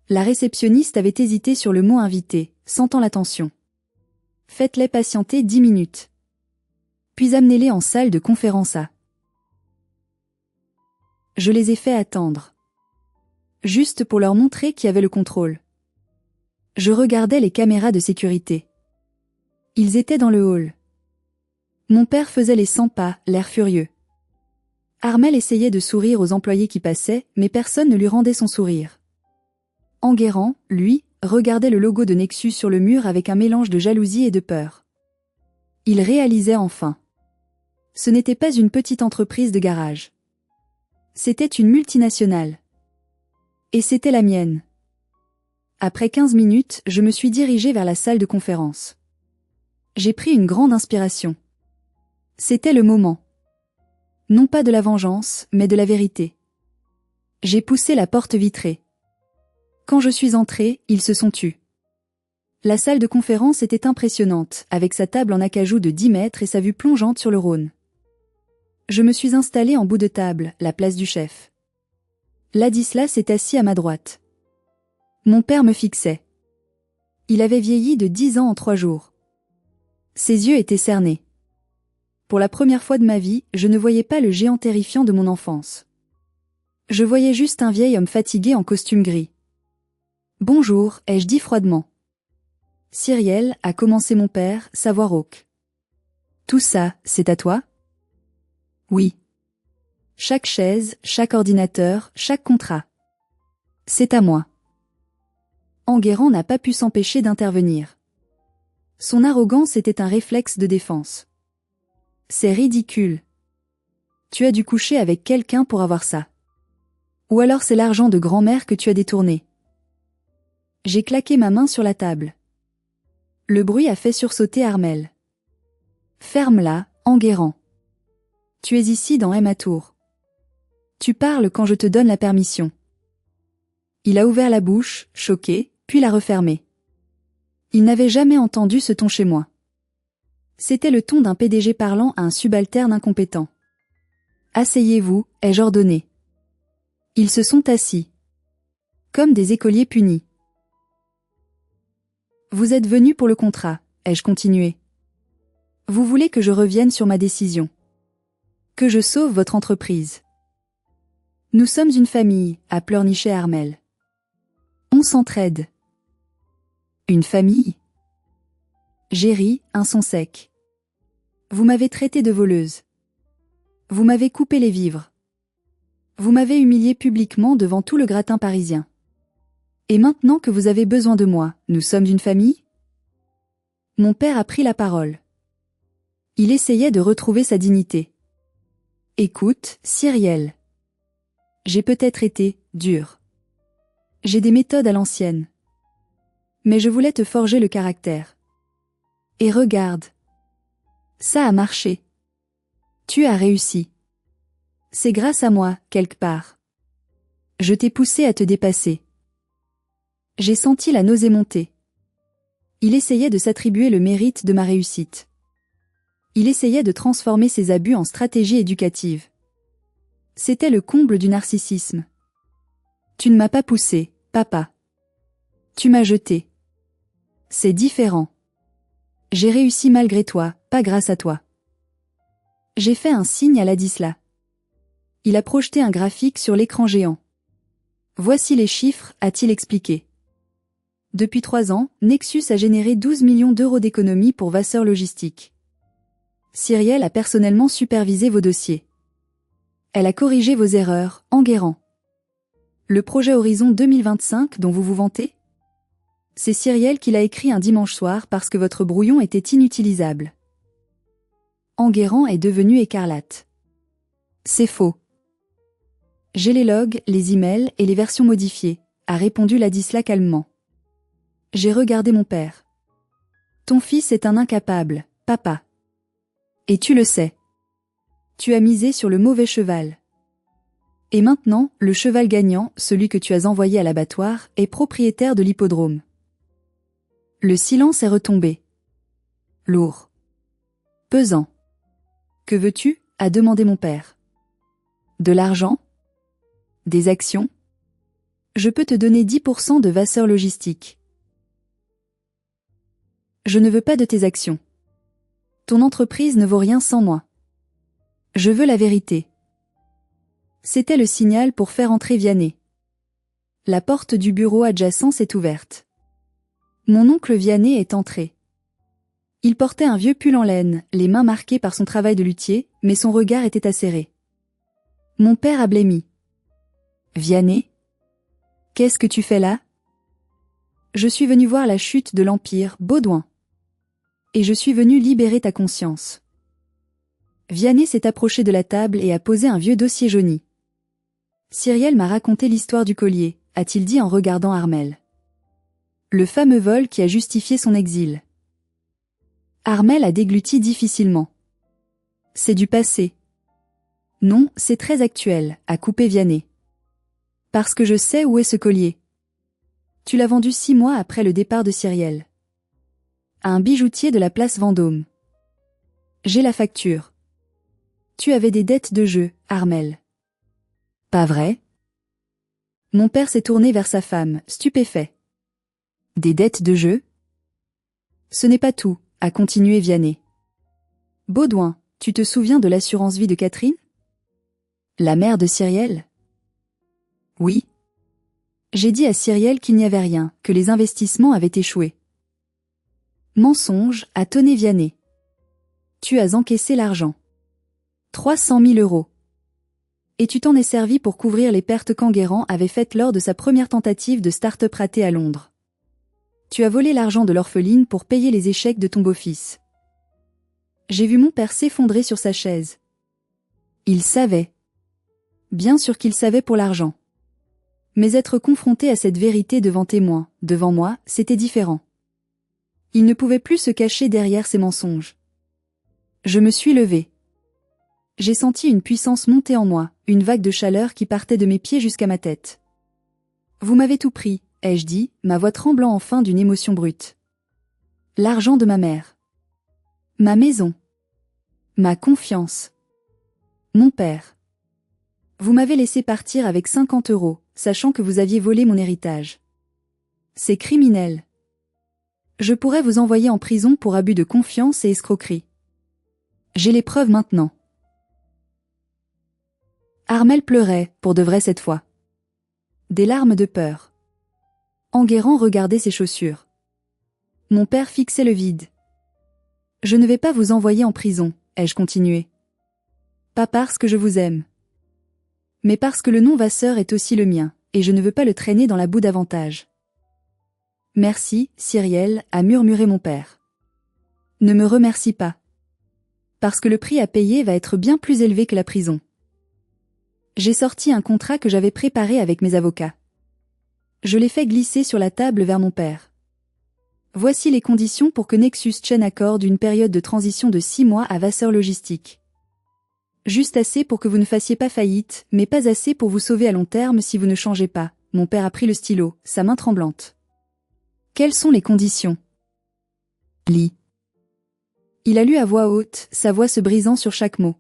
La réceptionniste avait hésité sur le mot invité, sentant la tension. Faites-les patienter 10 minutes. Puis amenez-les en salle de conférence A. Je les ai fait attendre. Juste pour leur montrer qui avait le contrôle. Je regardais les caméras de sécurité. Ils étaient dans le hall. Mon père faisait les 100 pas, l'air furieux. Armel essayait de sourire aux employés qui passaient, mais personne ne lui rendait son sourire. Enguerrand, lui, regardait le logo de Nexus sur le mur avec un mélange de jalousie et de peur. Il réalisait enfin. Ce n'était pas une petite entreprise de garage. C'était une multinationale. Et c'était la mienne. Après 15 minutes, je me suis dirigé vers la salle de conférence. J'ai pris une grande inspiration. C'était le moment. Non pas de la vengeance, mais de la vérité. J'ai poussé la porte vitrée. Quand je suis entré, ils se sont tus. La salle de conférence était impressionnante, avec sa table en acajou de 10 mètres et sa vue plongeante sur le Rhône. Je me suis installé en bout de table, la place du chef. Ladislas s'est assis à ma droite. Mon père me fixait. Il avait vieilli de 10 ans en 3 jours. Ses yeux étaient cernés. Pour la première fois de ma vie, je ne voyais pas le géant terrifiant de mon enfance. Je voyais juste un vieil homme fatigué en costume gris. « Bonjour », ai-je dit froidement. « Cyrielle », a commencé mon père, sa voix rauque. « Tout ça, c'est à toi ? » « Oui. Chaque chaise, chaque ordinateur, chaque contrat. C'est à moi. » Enguerrand n'a pas pu s'empêcher d'intervenir. Son arrogance était un réflexe de défense. « C'est ridicule. Tu as dû coucher avec quelqu'un pour avoir ça. Ou alors c'est l'argent de grand-mère que tu as détourné. » J'ai claqué ma main sur la table. Le bruit a fait sursauter Armel. « Ferme-la, Enguerrand. Tu es ici dans M à Tours. Tu parles quand je te donne la permission. » Il a ouvert la bouche, choqué, puis l'a refermée. Il n'avait jamais entendu ce ton chez moi. C'était le ton d'un PDG parlant à un subalterne incompétent. « Asseyez-vous », ai-je ordonné. Ils se sont assis. Comme des écoliers punis. « Vous êtes venu pour le contrat », ai-je continué. « Vous voulez que je revienne sur ma décision. Que je sauve votre entreprise. Nous sommes une famille, a pleurniché Armel. On s'entraide. Une famille ? J'ai ri, un son sec. Vous m'avez traité de voleuse. Vous m'avez coupé les vivres. Vous m'avez humilié publiquement devant tout le gratin parisien. Et maintenant que vous avez besoin de moi, nous sommes une famille ? Mon père a pris la parole. Il essayait de retrouver sa dignité. Écoute, Cyrielle. J'ai peut-être été dur. J'ai des méthodes à l'ancienne. Mais je voulais te forger le caractère. Et regarde. Ça a marché. Tu as réussi. C'est grâce à moi, quelque part. Je t'ai poussé à te dépasser. J'ai senti la nausée monter. Il essayait de s'attribuer le mérite de ma réussite. Il essayait de transformer ses abus en stratégie éducative. C'était le comble du narcissisme. Tu ne m'as pas poussé, papa. Tu m'as jeté. C'est différent. J'ai réussi malgré toi, pas grâce à toi. J'ai fait un signe à Ladislas. Il a projeté un graphique sur l'écran géant. Voici les chiffres, a-t-il expliqué. Depuis 3 ans, Nexus a généré 12 millions d'euros d'économies pour Vasseur Logistique. Cyrielle a personnellement supervisé vos dossiers. Elle a corrigé vos erreurs, Enguerrand. Le projet Horizon 2025 dont vous vous vantez ? C'est Cyrielle qui l'a écrit un dimanche soir parce que votre brouillon était inutilisable. Enguerrand est devenu écarlate. C'est faux. J'ai les logs, les emails et les versions modifiées, a répondu Ladislas calmement. J'ai regardé mon père. Ton fils est un incapable, papa. Et tu le sais. Tu as misé sur le mauvais cheval. Et maintenant, le cheval gagnant, celui que tu as envoyé à l'abattoir, est propriétaire de l'hippodrome. Le silence est retombé. Lourd. Pesant. Que veux-tu ? A demandé mon père. De l'argent ? Des actions ? Je peux te donner 10% de Vasseur Logistique. Je ne veux pas de tes actions. Ton entreprise ne vaut rien sans moi. Je veux la vérité. C'était le signal pour faire entrer Vianney. La porte du bureau adjacent s'est ouverte. Mon oncle Vianney est entré. Il portait un vieux pull en laine, les mains marquées par son travail de luthier, mais son regard était acéré. Mon père a blêmi. Vianney ? Qu'est-ce que tu fais là ? Je suis venu voir la chute de l'Empire, Baudouin. Et je suis venu libérer ta conscience. Vianney s'est approché de la table et a posé un vieux dossier jauni. Cyrielle m'a raconté l'histoire du collier, a-t-il dit en regardant Armel. Le fameux vol qui a justifié son exil. Armel a dégluti difficilement. C'est du passé. Non, c'est très actuel, a coupé Vianney. Parce que je sais où est ce collier. Tu l'as vendu 6 mois après le départ de Cyrielle. À un bijoutier de la place Vendôme. J'ai la facture. Tu avais des dettes de jeu, Armel. Pas vrai ? Mon père s'est tourné vers sa femme, stupéfait. Des dettes de jeu ? Ce n'est pas tout, a continué Vianney. Baudouin, tu te souviens de l'assurance vie de Catherine ? La mère de Cyrielle ? Oui. J'ai dit à Cyrielle qu'il n'y avait rien, que les investissements avaient échoué. Mensonge, a tonné Vianney. Tu as encaissé l'argent. 300 000 €. Et tu t'en es servi pour couvrir les pertes qu'Enguerrand avait faites lors de sa première tentative de start-up ratée à Londres. Tu as volé l'argent de l'orpheline pour payer les échecs de ton beau-fils. J'ai vu mon père s'effondrer sur sa chaise. Il savait. Bien sûr qu'il savait pour l'argent. Mais être confronté à cette vérité devant témoins, devant moi, c'était différent. Il ne pouvait plus se cacher derrière ses mensonges. Je me suis levé. J'ai senti une puissance monter en moi, une vague de chaleur qui partait de mes pieds jusqu'à ma tête. Vous m'avez tout pris, ai-je dit, ma voix tremblant enfin d'une émotion brute. L'argent de ma mère. Ma maison. Ma confiance. Mon père. Vous m'avez laissé partir avec 50 €, sachant que vous aviez volé mon héritage. C'est criminel. Je pourrais vous envoyer en prison pour abus de confiance et escroquerie. J'ai les preuves maintenant. Armel pleurait, pour de vrai cette fois. Des larmes de peur. Enguerrand regardait ses chaussures. Mon père fixait le vide. Je ne vais pas vous envoyer en prison, ai-je continué. Pas parce que je vous aime. Mais parce que le nom Vasseur est aussi le mien, et je ne veux pas le traîner dans la boue davantage. Merci, Cyrielle, a murmuré mon père. Ne me remercie pas. Parce que le prix à payer va être bien plus élevé que la prison. J'ai sorti un contrat que j'avais préparé avec mes avocats. Je l'ai fait glisser sur la table vers mon père. Voici les conditions pour que Nexus Chain accorde une période de transition de 6 mois à Vasseur Logistique. Juste assez pour que vous ne fassiez pas faillite, mais pas assez pour vous sauver à long terme si vous ne changez pas. Mon père a pris le stylo, sa main tremblante. Quelles sont les conditions ? Lis. Il a lu à voix haute, sa voix se brisant sur chaque mot.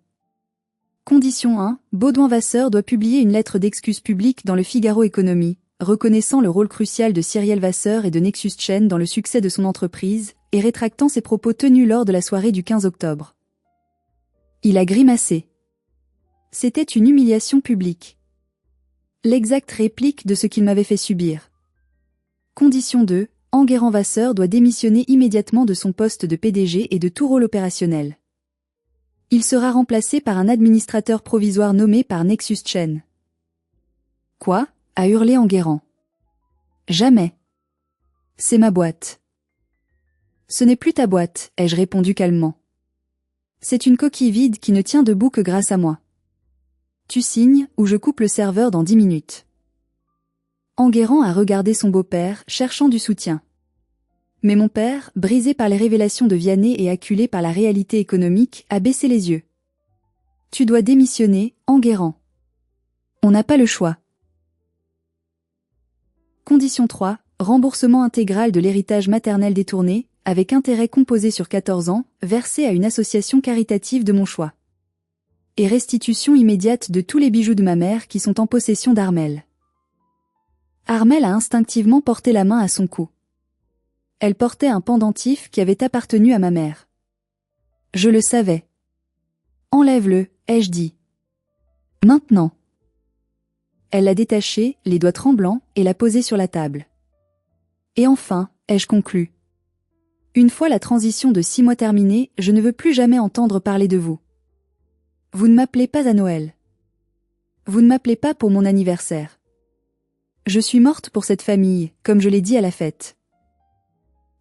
Condition 1, Baudouin Vasseur doit publier une lettre d'excuse publique dans le Figaro Économie, reconnaissant le rôle crucial de Cyrielle Vasseur et de Nexus Chain dans le succès de son entreprise, et rétractant ses propos tenus lors de la soirée du 15 octobre. Il a grimacé. C'était une humiliation publique. L'exacte réplique de ce qu'il m'avait fait subir. Condition 2, Enguerrand Vasseur doit démissionner immédiatement de son poste de PDG et de tout rôle opérationnel. Il sera remplacé par un administrateur provisoire nommé par Nexus Chain. Quoi ? A hurlé Enguerrand. Jamais. C'est ma boîte. Ce n'est plus ta boîte, ai-je répondu calmement. C'est une coquille vide qui ne tient debout que grâce à moi. Tu signes ou je coupe le serveur dans 10 minutes. Enguerrand a regardé son beau-père, cherchant du soutien. Mais mon père, brisé par les révélations de Vianney et acculé par la réalité économique, a baissé les yeux. Tu dois démissionner, Enguerrand. On n'a pas le choix. Condition 3, remboursement intégral de l'héritage maternel détourné, avec intérêt composé sur 14 ans, versé à une association caritative de mon choix. Et restitution immédiate de tous les bijoux de ma mère qui sont en possession d'Armelle. Armelle a instinctivement porté la main à son cou. Elle portait un pendentif qui avait appartenu à ma mère. Je le savais. Enlève-le, ai-je dit. Maintenant. Elle l'a détaché, les doigts tremblants, et l'a posé sur la table. Et enfin, ai-je conclu. Une fois la transition de 6 mois terminée, je ne veux plus jamais entendre parler de vous. Vous ne m'appelez pas à Noël. Vous ne m'appelez pas pour mon anniversaire. Je suis morte pour cette famille, comme je l'ai dit à la fête.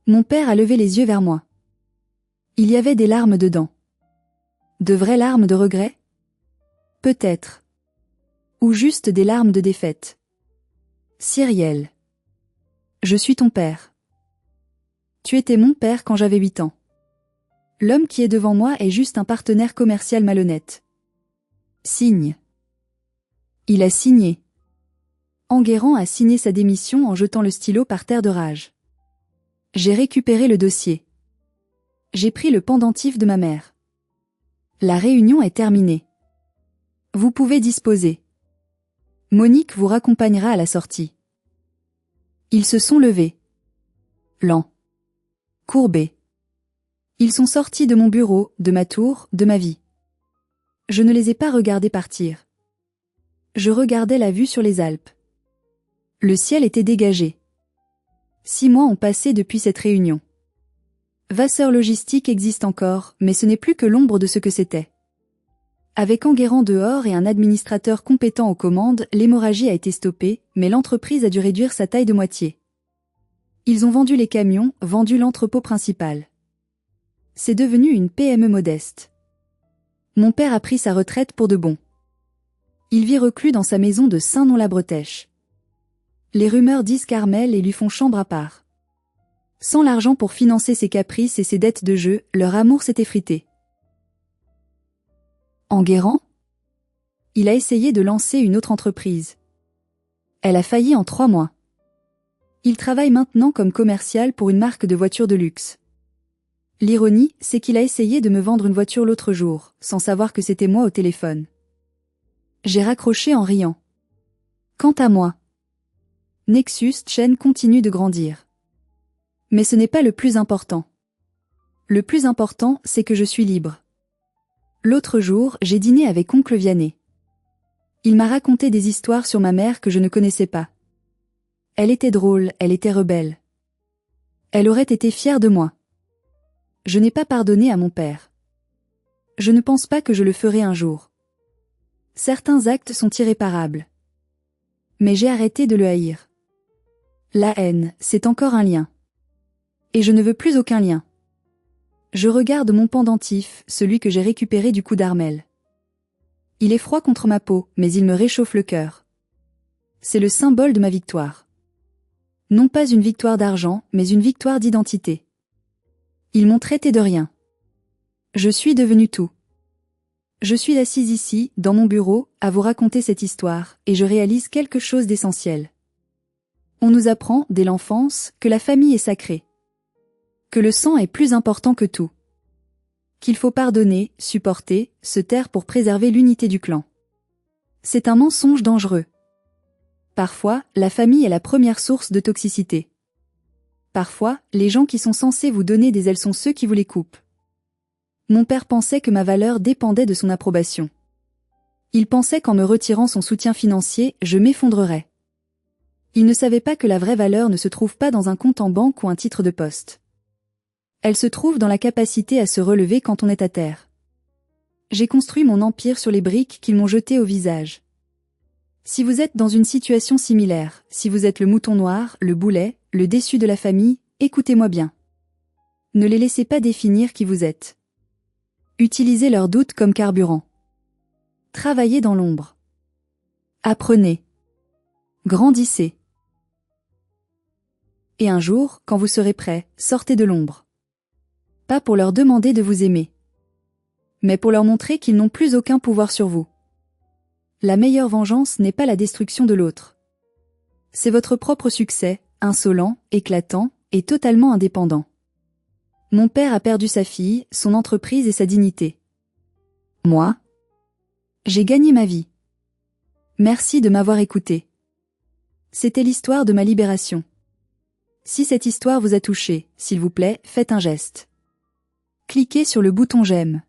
Mon père a levé les yeux vers moi. Il y avait des larmes dedans. De vraies larmes de regret? Peut-être. Ou juste des larmes de défaite. Cyrielle. Je suis ton père. Tu étais mon père quand j'avais 8 ans. L'homme qui est devant moi est juste un partenaire commercial malhonnête. Signe. Il a signé. Enguerrand a signé sa démission en jetant le stylo par terre de rage. J'ai récupéré le dossier. J'ai pris le pendentif de ma mère. La réunion est terminée. Vous pouvez disposer. Monique vous raccompagnera à la sortie. Ils se sont levés. Lents. Courbés. Ils sont sortis de mon bureau, de ma tour, de ma vie. Je ne les ai pas regardés partir. Je regardais la vue sur les Alpes. Le ciel était dégagé. 6 mois ont passé depuis cette réunion. Vasseur Logistique existe encore, mais ce n'est plus que l'ombre de ce que c'était. Avec Enguerrand dehors et un administrateur compétent aux commandes, l'hémorragie a été stoppée, mais l'entreprise a dû réduire sa taille de moitié. Ils ont vendu les camions, vendu l'entrepôt principal. C'est devenu une PME modeste. Mon père a pris sa retraite pour de bon. Il vit reclus dans sa maison de Saint-Nom-la-Bretèche. Les rumeurs disent qu'Armelle et lui font chambre à part. Sans l'argent pour financer ses caprices et ses dettes de jeu, leur amour s'est effrité. Enguerrand? Il a essayé de lancer une autre entreprise. Elle a failli en 3 mois. Il travaille maintenant comme commercial pour une marque de voitures de luxe. L'ironie, c'est qu'il a essayé de me vendre une voiture l'autre jour, sans savoir que c'était moi au téléphone. J'ai raccroché en riant. Quant à moi, Nexus Chain continue de grandir. Mais ce n'est pas le plus important. Le plus important, c'est que je suis libre. L'autre jour, j'ai dîné avec oncle Vianney. Il m'a raconté des histoires sur ma mère que je ne connaissais pas. Elle était drôle, elle était rebelle. Elle aurait été fière de moi. Je n'ai pas pardonné à mon père. Je ne pense pas que je le ferai un jour. Certains actes sont irréparables. Mais j'ai arrêté de le haïr. La haine, c'est encore un lien. Et je ne veux plus aucun lien. Je regarde mon pendentif, celui que j'ai récupéré du cou d'Armelle. Il est froid contre ma peau, mais il me réchauffe le cœur. C'est le symbole de ma victoire. Non pas une victoire d'argent, mais une victoire d'identité. Ils m'ont traité de rien. Je suis devenu tout. Je suis assise ici, dans mon bureau, à vous raconter cette histoire, et je réalise quelque chose d'essentiel. On nous apprend, dès l'enfance, que la famille est sacrée. Que le sang est plus important que tout. Qu'il faut pardonner, supporter, se taire pour préserver l'unité du clan. C'est un mensonge dangereux. Parfois, la famille est la première source de toxicité. Parfois, les gens qui sont censés vous donner des ailes sont ceux qui vous les coupent. Mon père pensait que ma valeur dépendait de son approbation. Il pensait qu'en me retirant son soutien financier, je m'effondrerais. Il ne savait pas que la vraie valeur ne se trouve pas dans un compte en banque ou un titre de poste. Elle se trouve dans la capacité à se relever quand on est à terre. J'ai construit mon empire sur les briques qu'ils m'ont jetées au visage. Si vous êtes dans une situation similaire, si vous êtes le mouton noir, le boulet, le déçu de la famille, écoutez-moi bien. Ne les laissez pas définir qui vous êtes. Utilisez leurs doutes comme carburant. Travaillez dans l'ombre. Apprenez. Grandissez. Et un jour, quand vous serez prêt, sortez de l'ombre. Pas pour leur demander de vous aimer, mais pour leur montrer qu'ils n'ont plus aucun pouvoir sur vous. La meilleure vengeance n'est pas la destruction de l'autre. C'est votre propre succès, insolent, éclatant, et totalement indépendant. Mon père a perdu sa fille, son entreprise et sa dignité. Moi, j'ai gagné ma vie. Merci de m'avoir écouté. C'était l'histoire de ma libération. Si cette histoire vous a touché, s'il vous plaît, faites un geste. Cliquez sur le bouton j'aime.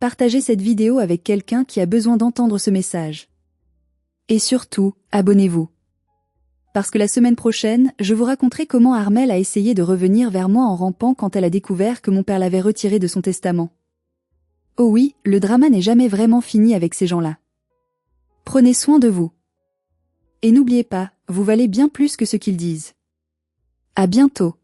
Partagez cette vidéo avec quelqu'un qui a besoin d'entendre ce message. Et surtout, abonnez-vous. Parce que la semaine prochaine, je vous raconterai comment Armelle a essayé de revenir vers moi en rampant quand elle a découvert que mon père l'avait retiré de son testament. Oh oui, le drama n'est jamais vraiment fini avec ces gens-là. Prenez soin de vous. Et n'oubliez pas, vous valez bien plus que ce qu'ils disent. À bientôt.